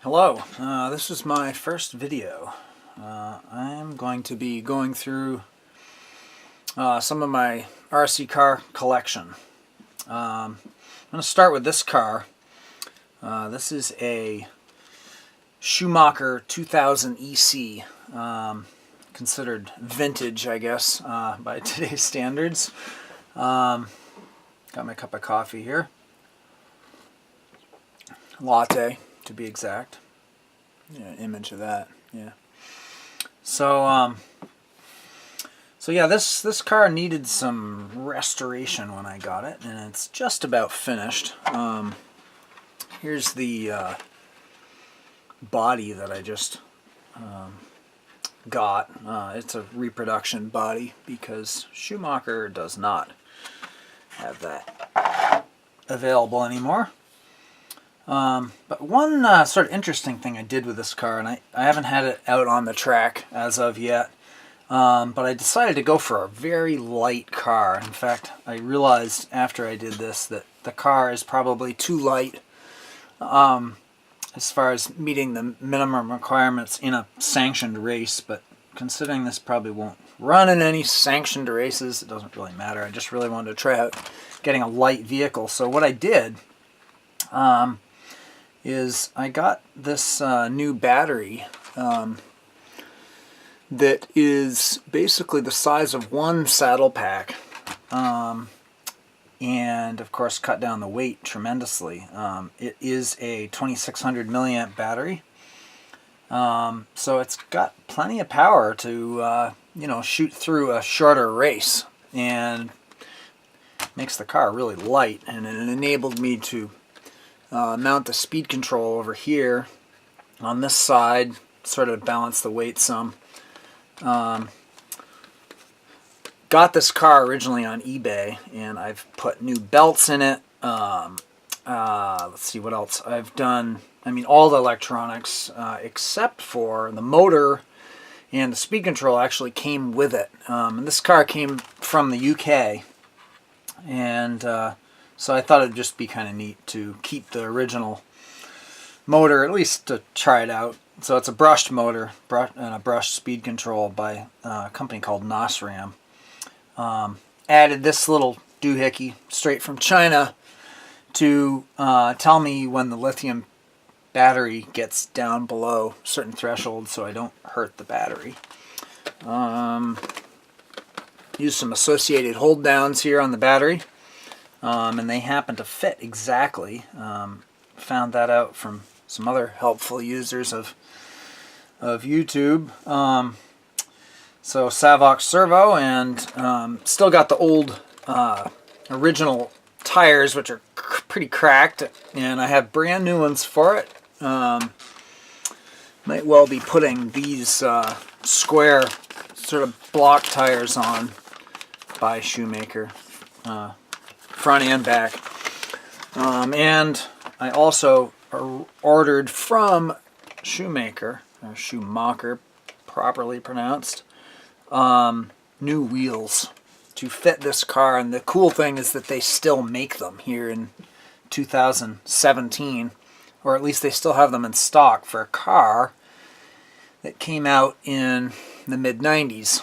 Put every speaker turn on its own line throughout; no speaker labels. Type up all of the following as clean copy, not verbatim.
Hello, this is my first video. I'm going to be going through some of my RC car collection. I'm going to start with this car. This is a Schumacher 2000 EC, considered vintage, I guess, by today's standards. Got my cup of coffee here. Latte, to be exact. Yeah, image of that. Yeah. So yeah, this car needed some restoration when I got it, and it's just about finished. Here's the body that I just got. It's a reproduction body because Schumacher does not have that available anymore. But one sort of interesting thing I did with this car, and I haven't had it out on the track as of yet, but I decided to go for a very light car. In fact, I realized after I did this that the car is probably too light as far as meeting the minimum requirements in a sanctioned race, but considering this probably won't run in any sanctioned races, it doesn't really matter. I just really wanted to try out getting a light vehicle. So what I did is I got this new battery that is basically the size of one saddle pack, and of course cut down the weight tremendously. It is a 2600 milliamp battery, so it's got plenty of power to shoot through a shorter race, and makes the car really light, and it enabled me to mount the speed control over here on this side, sort of balance the weight some. Got this car originally on eBay, and I've put new belts in it. Let's see what else I've done. I mean, all the electronics except for the motor and the speed control actually came with it. And this car came from the UK, and so I thought it'd just be kind of neat to keep the original motor, at least to try it out. So it's a brushed motor and a brushed speed control by a company called Nosram. Added this little doohickey straight from China to tell me when the lithium battery gets down below certain thresholds so I don't hurt the battery. Use some associated hold downs here on the battery. And they happen to fit exactly. Found that out from some other helpful users of YouTube. So Savox servo, and still got the old original tires, which are pretty cracked, and I have brand new ones for it. Might well be putting these square sort of block tires on by Schumacher. Front and back. And I also ordered from Schumacher, or Schumacher properly pronounced, new wheels to fit this car. And the cool thing is that they still make them here in 2017, or at least they still have them in stock for a car that came out in the mid-90s.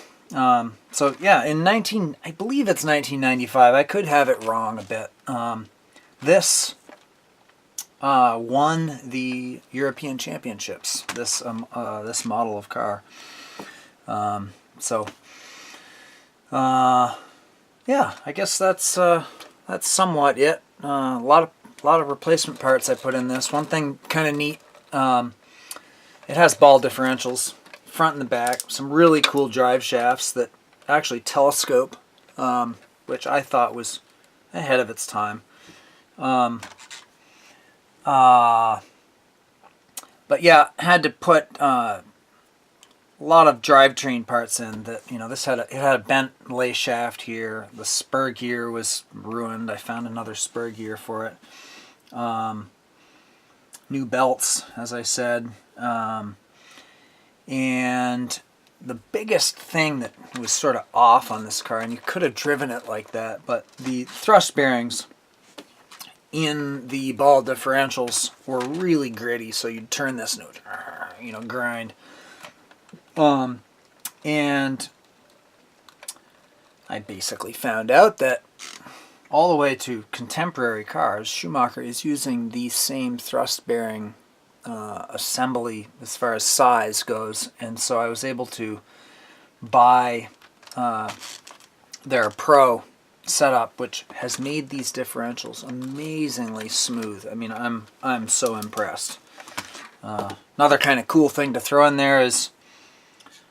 So yeah, I believe it's 1995. I could have it wrong a bit. This won the European Championships. This model of car. Yeah, I guess that's somewhat it. A lot of replacement parts I put in this. One thing kind of neat. It has ball differentials, front and the back, some really cool drive shafts that actually telescope, which I thought was ahead of its time. But yeah, had to put a lot of drivetrain parts in. That it had a bent lay shaft here. The spur gear was ruined. I found another spur gear for it. New belts, as I said. And the biggest thing that was sort of off on this car, and you could have driven it like that, but the thrust bearings in the ball differentials were really gritty, so you'd turn this and it would, you know, grind. And I basically found out that all the way to contemporary cars, Schumacher is using the same thrust bearing assembly as far as size goes, and so I was able to buy their Pro setup, which has made these differentials amazingly smooth. I mean, I'm so impressed. Another kind of cool thing to throw in there is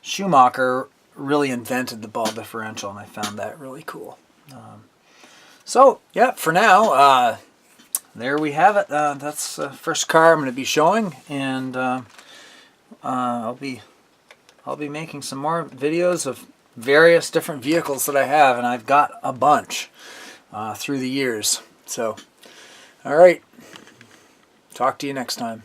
Schumacher really invented the ball differential, and I found that really cool. So yeah, for now, there we have it. That's the first car I'm going to be showing, and I'll be making some more videos of various different vehicles that I have, and I've got a bunch through the years. So, all right, talk to you next time.